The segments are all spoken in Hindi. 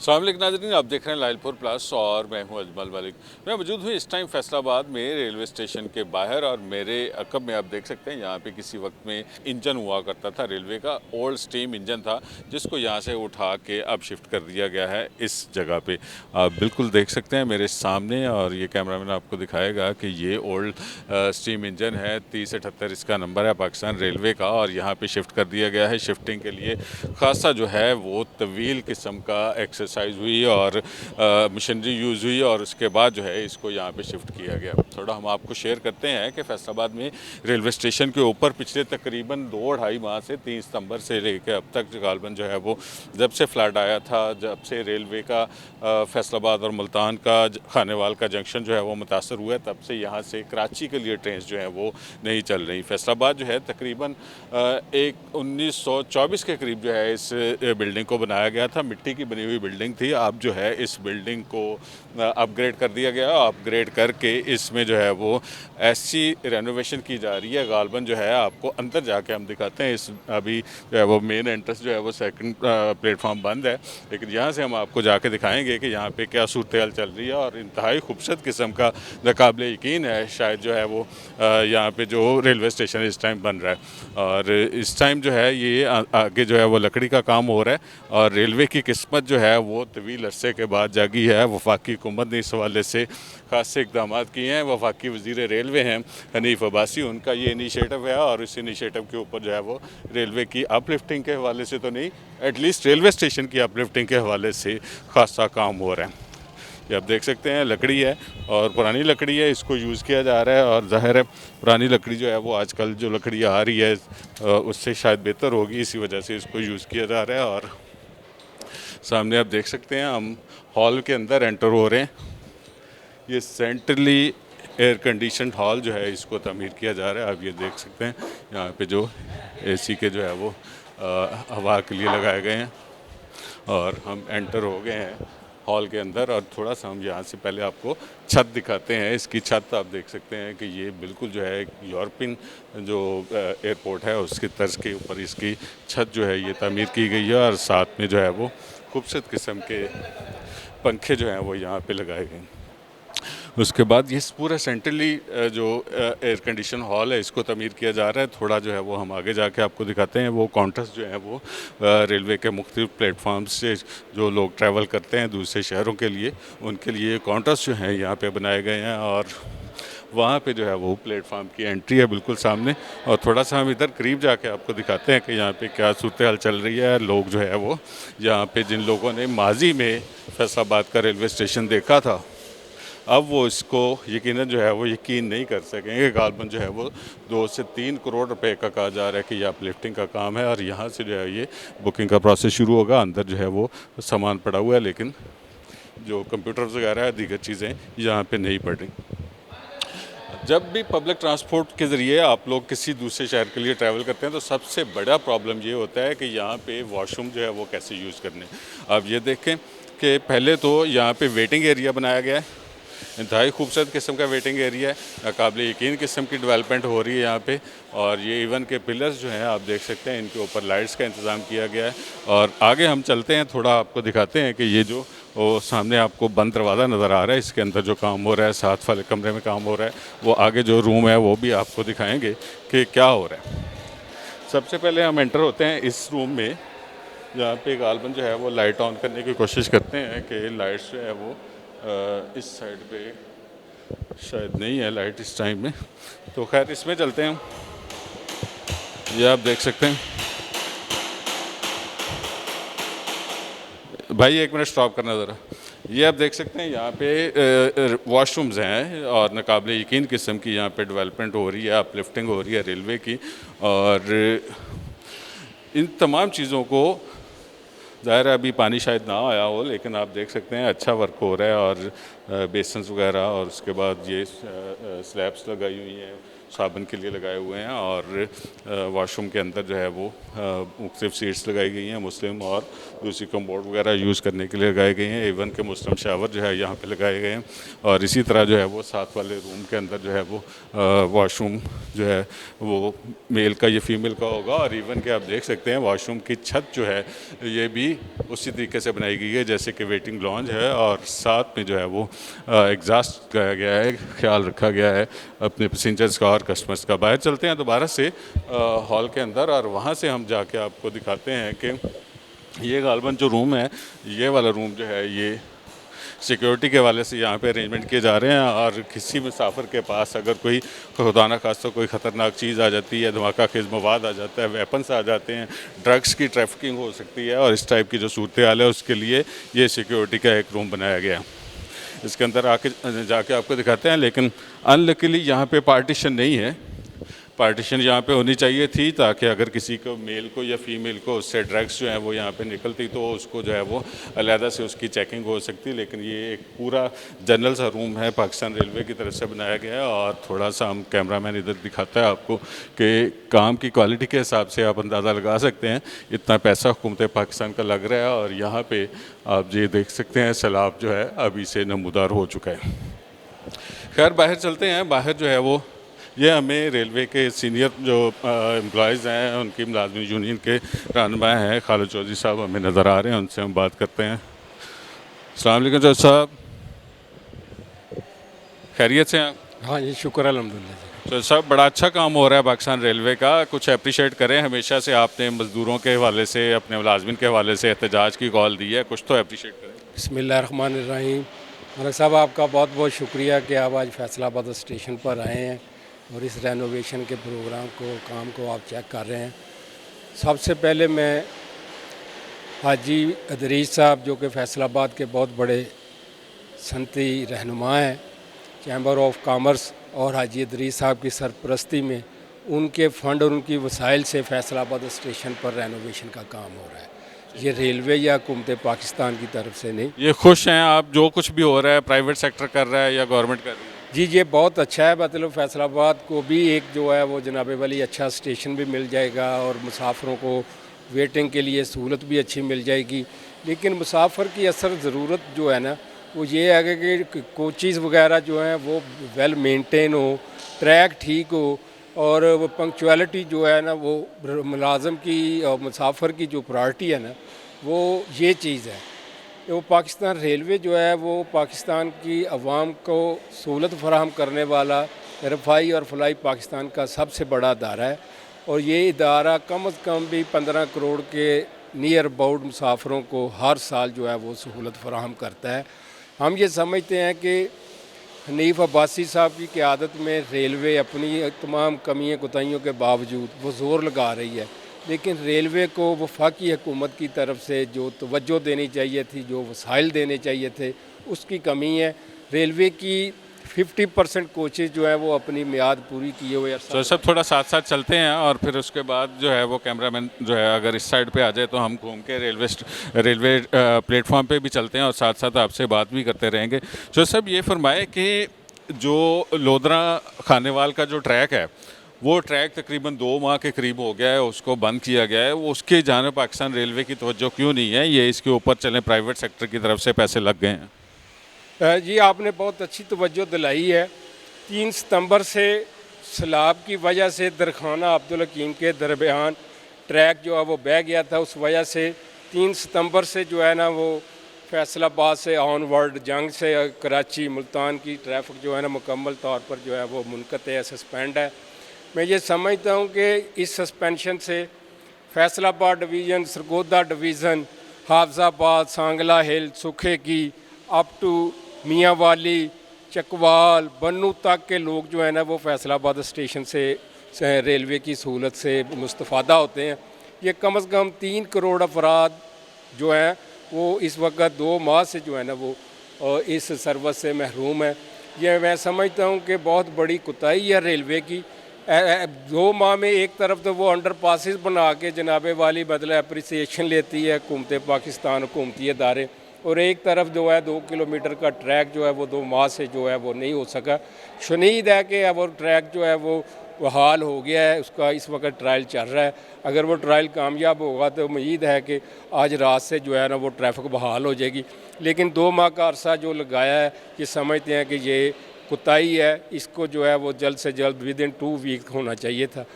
अस्सलाम वालेकुम नाज़रीन, आप देख रहे हैं लाइलपुर प्लस और मैं हूं अजमल मलिक। मैं मौजूद हूं इस टाइम फैसलाबाद में रेलवे स्टेशन के बाहर और मेरे अकब में आप देख सकते हैं यहाँ पे किसी वक्त में इंजन हुआ करता था रेलवे का। ओल्ड स्टीम इंजन था जिसको यहाँ से उठा के अब शिफ्ट कर दिया गया है इस जगह पे। आप बिल्कुल देख सकते हैं मेरे सामने और ये कैमरामैन आपको दिखाएगा कि ये ओल्ड स्टीम इंजन है। 3078 इसका नंबर है पाकिस्तान रेलवे का और यहाँ पे शिफ्ट कर दिया गया है। शिफ्टिंग के लिए खासा जो है वो तवील किस्म का एक्सरसाइज हुई और मशीनरी यूज़ हुई और उसके बाद जो है इसको यहाँ पे शिफ्ट किया गया। थोड़ा हम आपको शेयर करते हैं कि फैसलाबाद में रेलवे स्टेशन के ऊपर पिछले तकरीबन 2-2.5 माह से 3 सितंबर से लेकर अब तक गालबन जो है वो जब से फ्लड आया था, जब से रेलवे का फैसलाबाद और मुल्तान का खानेवाल का जंक्शन जो है वो मुतासर हुआ है, तब से यहाँ से कराची के लिए ट्रेन जो हैं वो नहीं चल रही। फैसलाबाद जो है तकरीबन एक 1924 के करीब जो है इस बिल्डिंग को बनाया गया था। मिट्टी की बनी हुई बिल्डिंग थी। अब जो है इस बिल्डिंग को अपग्रेड कर दिया गया। अपग्रेड करके इसमें जो है वो ऐसी रेनोवेशन की जा रही है। गालबन जो है आपको अंदर जाके हम दिखाते हैं। इस अभी जो है वो मेन एंट्रेंस जो है वो सेकंड प्लेटफॉर्म बंद है, लेकिन यहाँ से हम आपको जाके दिखाएंगे कि यहाँ पे क्या सूरत हाल चल रही है और इंतहाई खूबसूरत किस्म का नाकाबिले यकीन है शायद जो है वो यहाँ पे जो रेलवे स्टेशन इस टाइम बन रहा है। और इस टाइम जो है ये आगे जो है वो लकड़ी का काम हो रहा है और रेलवे की किस्मत जो है वो तवील अरसे के बाद जागी है। वफाकी हुकूमत ने इस हवाले से खास इकदाम किए हैं। वफाकी वज़ीर रेलवे हैं हनीफ अब्बासी, उनका ये इनिशिएटिव है और इस इनिशिएटिव के ऊपर जो है वो रेलवे की अपलिफ्टिंग के हवाले से तो नहीं, एटलीस्ट रेलवे स्टेशन की अपलिफ्टिंग के हवाले से खासा काम हो रहा है। ये आप देख सकते हैं लकड़ी है और पुरानी लकड़ी है, इसको यूज़ किया जा रहा है और ज़ाहिर है पुरानी लकड़ी जो है वो आजकल जो लकड़ी आ रही है उससे शायद बेहतर होगी, इसी वजह से इसको यूज़ किया जा रहा है। और सामने आप देख सकते हैं हम हॉल के अंदर एंटर हो रहे हैं। ये सेंट्रली एयर कंडीशन हॉल जो है इसको तमीर किया जा रहा है। आप ये देख सकते हैं यहाँ पे जो एसी के जो है वो हवा के लिए लगाए गए हैं और हम एंटर हो गए हैं हॉल के अंदर। और थोड़ा सा हम यहाँ से पहले आपको छत दिखाते हैं। इसकी छत आप देख सकते हैं कि ये बिल्कुल जो है यूरोपियन जो एयरपोर्ट है उसकी तर्ज के ऊपर इसकी छत जो है ये तामीर की गई है और साथ में जो है वो खूबसूरत किस्म के पंखे जो हैं वो यहाँ पे लगाए गए हैं। उसके बाद ये पूरा सेंट्रली जो एयर कंडीशन हॉल है इसको तमीर किया जा रहा है। थोड़ा जो है वो हम आगे जाके आपको दिखाते हैं। वो काउंटर्स जो हैं वो रेलवे के मुख्तलिफ प्लेटफॉर्म से जो लोग ट्रैवल करते हैं दूसरे शहरों के लिए, उनके लिए काउंटर्स जो हैं यहाँ पे बनाए गए हैं और वहाँ पे जो है वो प्लेटफॉर्म की एंट्री है बिल्कुल सामने। और थोड़ा सा हम इधर करीब जाके आपको दिखाते हैं कि यहाँ पे क्या सूरत हाल चल रही है। लोग जो है वो यहाँ पे जिन लोगों ने माजी में फैसलाबाद का रेलवे स्टेशन देखा था, अब वो इसको यकीनन जो है वो यकीन नहीं कर सकेंगे। गालबन जो है वो 2 से 3 करोड़ रुपए का कहा जा रहा है कि ये अपलिफ्टिंग का काम है और यहाँ से जो है ये बुकिंग का प्रोसेस शुरू होगा। अंदर जो है वो सामान पड़ा हुआ है लेकिन जो कंप्यूटर वगैरह है दीगर चीज़ें यहाँ पे नहीं पड़ रही। जब भी पब्लिक ट्रांसपोर्ट के ज़रिए आप लोग किसी दूसरे शहर के लिए ट्रैवल करते हैं तो सबसे बड़ा प्रॉब्लम ये होता है कि यहाँ पे वॉशरूम जो है वो कैसे यूज़ करने। अब ये देखें कि पहले तो यहाँ पे वेटिंग एरिया बनाया गया है, इंतहाई खूबसूरत किस्म का वेटिंग एरिया है, काबिल यकीन किस्म की डेवलपमेंट हो रही है यहाँ पे। और ये इवन के पिलर्स जो हैं आप देख सकते हैं इनके ऊपर लाइट्स का इंतज़ाम किया गया है। और आगे हम चलते हैं, थोड़ा आपको दिखाते हैं कि ये जो वो सामने आपको बंद दरवाज़ा नज़र आ रहा है, इसके अंदर जो काम हो रहा है, साथ वाले कमरे में काम हो रहा है, वो आगे जो रूम है वो भी आपको दिखाएँगे कि क्या हो रहा है। सबसे पहले हम एंटर होते हैं इस रूम में जहाँ पे गालबन जो है वो लाइट ऑन करने की कोशिश करते हैं कि लाइट्स जो है वो इस साइड पे शायद नहीं है लाइट इस टाइम में, तो खैर इसमें चलते हैं हम। ये आप देख सकते हैं भाई, 1 मिनट स्टॉप करना ज़रा। ये आप देख सकते हैं यहाँ पे वॉशरूम्स हैं और नाकाबिले यकीन किस्म की यहाँ पे डेवलपमेंट हो रही है, अपलिफ्टिंग हो रही है रेलवे की। और इन तमाम चीज़ों को ज़ाहिर है अभी पानी शायद ना आया हो, लेकिन आप देख सकते हैं अच्छा वर्क हो रहा है और बेसन्स वगैरह और उसके बाद ये स्लैब्स लगाई हुई हैं साबुन के लिए लगाए हुए हैं और वॉशरूम के अंदर जो है वो मुख्तलिफ सीट्स लगाई गई हैं मुस्लिम और दूसरी कम्बोर्ड वगैरह यूज़ करने के लिए लगाई गई हैं। इवन के मुस्लिम शावर जो है यहाँ पे लगाए गए हैं और इसी तरह जो है वो साथ वाले रूम के अंदर जो है वो वॉशरूम जो है वो मेल का या फीमेल का होगा। और इवन के आप देख सकते हैं वॉशरूम की छत जो है ये भी उसी तरीके से बनाई गई है जैसे कि वेटिंग लॉन्ज है और साथ में जो है वो एग्जॉस्ट लगाया गया है, ख्याल रखा गया है अपने पैसेंजर्स का और कस्टमर्स का। बाहर चलते हैं दोबारा से हॉल के अंदर और वहाँ से हम जाके आपको दिखाते हैं कि ये गालबन जो रूम है ये वाला रूम जो है ये सिक्योरिटी के वाले से यहाँ पे अरेंजमेंट किए जा रहे हैं और किसी मुसाफिर के पास अगर कोई खुदा न खास्ता कोई ख़तरनाक चीज़ आ जाती है, धमाका खेज़ मवाद आ जाता है, वेपन्स आ जाते हैं, ड्रग्स की ट्रैफिकिंग हो सकती है और इस टाइप की जो सूरत हाल है उसके लिए ये सिक्योरिटी का एक रूम बनाया गया है। इसके अंदर आके जाके आपको दिखाते हैं, लेकिन अनलकीली यहाँ पे पार्टीशन नहीं है। पार्टीशन यहाँ पे होनी चाहिए थी ताकि अगर किसी को मेल को या फीमेल को उससे ड्रग्स जो है वो यहाँ पे निकलती तो उसको जो है वो अलहदा से उसकी चेकिंग हो सकती। लेकिन ये एक पूरा जनरल सा रूम है पाकिस्तान रेलवे की तरफ से बनाया गया है और थोड़ा सा हम कैमरामैन इधर दिखाता है आपको कि काम की क्वालिटी के हिसाब से आप अंदाज़ा लगा सकते हैं इतना पैसा हुकूमत पाकिस्तान का लग रहा है। और यहाँ पर आप ये देख सकते हैं सैलाब जो है अभी से नमूदार हो चुका है। खैर बाहर चलते हैं। बाहर जो है वो ये हमें रेलवे के सीनियर जो एम्प्लॉयज़ हैं उनकी मुलाजमिन यूनियन के रहनुमा हैं खालिद चौधरी साहब हमें नज़र आ रहे हैं, उनसे हम बात करते हैं। अस्सलाम वालेकुम चौधरी साहब, खैरियत से हैं? हाँ जी, शुक्र अल्हम्दुलिल्लाह। तो साहब बड़ा अच्छा काम हो रहा है पाकिस्तान रेलवे का, कुछ अप्रिशिएट करें। हमेशा से आपने मज़दूरों के हवाले से अपने मुलाजमिन के हवाले से एहतजाज की कॉल दी है, कुछ तो अप्रिशिएट करें। बिस्मिल्लाहिर्रहमानिर्रहीम। मलिक साहब आपका बहुत बहुत शुक्रिया कि आप आज फैसलाबाद स्टेशन पर आए हैं और इस रेनोवेशन के प्रोग्राम को काम को आप चेक कर रहे हैं। सबसे पहले मैं हाजी अदरीस साहब जो कि फैसलाबाद के बहुत बड़े सनती रहनुमा हैं, चैम्बर ऑफ कॉमर्स और हाजी अदरीस साहब की सरपरस्ती में उनके फ़ंड और उनकी वसाइल से फैसलाबाद स्टेशन पर रेनोवेशन का काम हो रहा है। ये रेलवे या हुकूमत पाकिस्तान की तरफ से नहीं। ये खुश हैं आप जो कुछ भी हो रहा है, प्राइवेट सेक्टर कर रहा है या गवर्नमेंट कर रही है? जी, ये बहुत अच्छा है। मतलब फैसलाबाद को भी एक जो है वो जनाबे वाली अच्छा स्टेशन भी मिल जाएगा और मुसाफिरों को वेटिंग के लिए सहूलत भी अच्छी मिल जाएगी। लेकिन मुसाफिर की असल ज़रूरत जो है ना वो ये है कि कोचेज़ वगैरह जो हैं वो वेल मेंटेन हो, ट्रैक ठीक हो और वो पंक्चुअलिटी जो है ना वो मुलाजम की और मुसाफिर की जो प्रायोरिटी है ना वो ये चीज़ है। वो पाकिस्तान रेलवे जो है वो पाकिस्तान की अवाम को सहूलत फराहम करने वाला रफ़ाई और फ़लाई पाकिस्तान का सबसे बड़ा अदारा है और ये इदारा कम अज़ कम भी 15 करोड़ के नियर अबाउट मुसाफिरों को हर साल जो है वो सहूलत फराहम करता है। हम ये समझते हैं कि हनीफ अब्बासी साहब की क़यादत में रेलवे अपनी तमाम कमियों कोताहियों के बावजूद वो ज़ोर लगा रही है, लेकिन रेलवे को वफाकी हुकूमत की तरफ से जो तवज्जो देनी चाहिए थी, जो वसाइल देने चाहिए थे, उसकी कमी है। रेलवे की 50% कोचेज़ जो है वो अपनी मियाद पूरी किए हुए हैं। तो सब थोड़ा साथ साथ चलते हैं और फिर उसके बाद जो है वो कैमरामैन जो है अगर इस साइड पे आ जाए तो हम घूम के रेलवे प्लेटफॉर्म पे भी चलते हैं और साथ साथ आपसे बात भी करते रहेंगे। तो सब ये फरमाए कि जो लोधरा खानेवाल का जो ट्रैक है वो ट्रैक तकरीबन 2 माह के करीब हो गया है, उसको बंद किया गया है, वो उसके जाने पाकिस्तान रेलवे की तवज्जो क्यों नहीं है? ये इसके ऊपर चलें प्राइवेट सेक्टर की तरफ से पैसे लग गए हैं। जी, आपने बहुत अच्छी तवज्जो दिलाई है। 3 सितंबर से सैलाब की वजह से दरखाना अब्दुल हकीम के दरमियान ट्रैक जो है वो बह गया था। उस वजह से 3 सितंबर से जो है ना वो फैसलाबाद से ऑनवर्ड जंग से कराची मुल्तान की ट्रैफिक जो है ना मुकम्मल तौर पर जो है वो मुनक़ते है, सस्पेंड है। मैं ये समझता हूँ कि इस सस्पेंशन से फैसलाबाद डिवीज़न, सरगोदा डिवीज़न, हाफजाबाद, सांगला हिल, सुखे की अप टू मियाँ वाली, चकवाल, बन्नू तक के लोग जो है ना वो फैसलाबाद स्टेशन से रेलवे की सहूलत से मुस्तफ़ादा होते हैं। ये कम से कम 3 करोड़ अफराद जो हैं वो इस वक्त 2 माह से जो है ना वो इस सर्विस से महरूम है। ये मैं समझता हूँ कि बहुत बड़ी कोताही है रेलवे की। 2 माह में एक तरफ तो वो अंडर पासिस बना के जनाबे वाली मतलब अप्रिसिएशन लेती है हुकूमत पाकिस्तान, हुकूमती अदारे, और एक तरफ जो है 2 किलोमीटर का ट्रैक जो है वो 2 माह से जो है वो नहीं हो सका। शुनीद है कि अब वो ट्रैक जो है वो बहाल हो गया है, उसका इस वक्त ट्रायल चल रहा है। अगर वो ट्रायल कामयाब होगा तो उम्मीद है कि आज रात से जो है ना वो ट्रैफिक बहाल हो जाएगी। लेकिन 2 माह का अरसा जो लगाया है, ये समझते हैं कि ये कोताही है, इसको जो है वो जल्द से जल्द विदिन 2 वीक होना चाहिए था।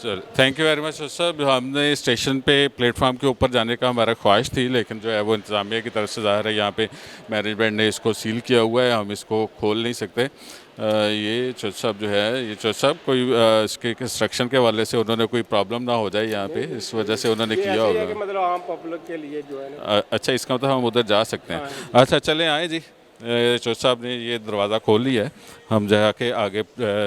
Sir thank you very much sir. हमने स्टेशन पे प्लेटफॉर्म के ऊपर जाने का हमारा ख्वाहिश थी, लेकिन जो है वो इंतज़ामिया की तरफ से ज़ाहिर है यहाँ पे मैनेजमेंट ने इसको सील किया हुआ है, हम इसको खोल नहीं सकते। ये चौथ साहब जो है, ये चौथ साहब कोई इसके कंस्ट्रक्शन के हवाले से उन्होंने कोई प्रॉब्लम ना हो जाए यहाँ पे, इस वजह से उन्होंने किया होगा। मतलब आम पब्लिक के लिए जो है ना। अच्छा, इसका मतलब हम उधर जा सकते हैं। अच्छा चलें, आए जी। चौथ साहब ने ये दरवाज़ा खोल लिया है, हम जाके आगे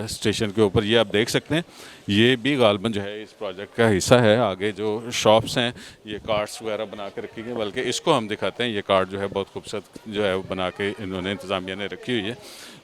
स्टेशन के ऊपर, ये आप देख सकते हैं, ये भी गालबन जो है इस प्रोजेक्ट का हिस्सा है। आगे जो शॉप्स हैं ये कार्ट्स वगैरह बना के रखी गई, बल्कि इसको हम दिखाते हैं। ये कार्ट जो है बहुत खूबसूरत जो है वो बना के इन्होंने इंतज़ामिया ने रखी हुई है,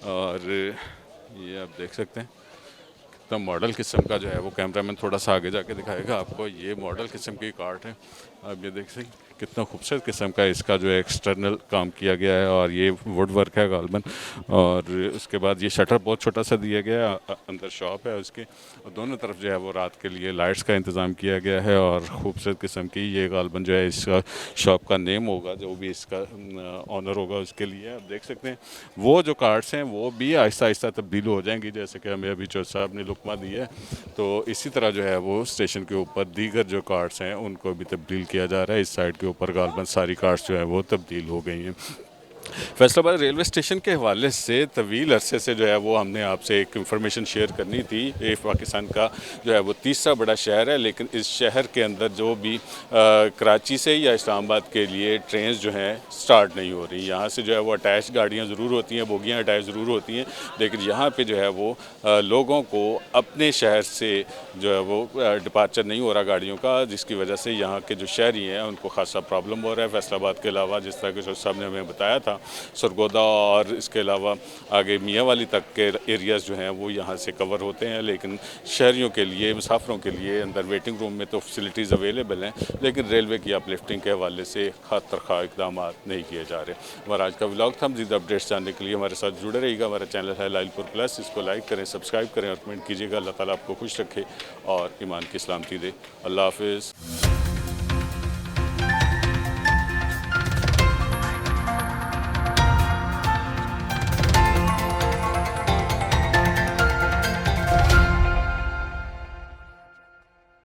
और ये आप देख सकते हैं कितना मॉडल किस्म का जो है वो, कैमरामैन थोड़ा सा आगे जाके दिखाएगा आपको। ये मॉडल किस्म की कार्ट है, आप ये देख सकते हैं कितना खूबसूरत किस्म का इसका जो है एक्सटर्नल काम किया गया है, और ये वुड वर्क है गालबन। और उसके बाद ये शटर बहुत छोटा सा दिया गया है, अंदर शॉप है उसके, और दोनों तरफ जो है वो रात के लिए लाइट्स का इंतज़ाम किया गया है, और खूबसूरत किस्म की ये गालबन जो है इसका शॉप का नेम होगा, जो भी इसका ऑनर होगा उसके लिए। आप देख सकते हैं वो जो कार्ड्स हैं वो भी आहिस्ता आहिस्ता तब्दील हो जाएंगी, जैसे कि हमें अभी चौथ साहब ने लुकमा दी है। तो इसी तरह जो है वो स्टेशन के ऊपर दीगर जो कार्ड्स हैं उनको भी तब्दील किया जा रहा है। इस साइड के ऊपर गालबन सारी कार्स जो है वो तब्दील हो गई हैं। फैसलाबाद रेलवे स्टेशन के हवाले से तवील अरसे से जो है वो हमने आपसे एक इंफॉर्मेशन शेयर करनी थी। ये पाकिस्तान का जो है वो तीसरा बड़ा शहर है, लेकिन इस शहर के अंदर जो भी कराची से या इस्लामाबाद के लिए ट्रेन जो हैं स्टार्ट नहीं हो रही। यहाँ से जो है वो अटैच गाड़ियाँ ज़रूर होती हैं, बोगियाँ अटैच ज़रूर होती हैं, लेकिन यहाँ पे जो है वो लोगों को अपने शहर से जो है वो डिपार्चर नहीं हो रहा गाड़ियों का, जिसकी वजह से यहाँ के जो शहरी हैं उनको खासा प्रॉब्लम हो रहा है। फैसलाबाद के अलावा जिस तरह के चौथ साहब ने हमें बताया था, सरगोदा और इसके अलावा आगे मियाँ वाली तक के एरियाज़ जो हैं वो यहाँ से कवर होते हैं, लेकिन शहरियों के लिए, मुसाफिरों के लिए अंदर वेटिंग रूम में तो फैसिलिटीज़ अवेलेबल हैं, लेकिन रेलवे की अपलिफ्टिंग के हवाले से खातिर खा इकदाम नहीं किए जा रहे। हमारा आज का व्लॉग था। मज़ीद अपडेट्स जानने के लिए हमारे साथ जुड़े रहिएगा। हमारा चैनल है लाइलपुर प्लस, इसको लाइक करें, सब्सक्राइब करें और कमेंट कीजिएगा। अल्लाह ताला आपको खुश रखे और ईमान की सलामती दे। अल्लाह हाफिज़।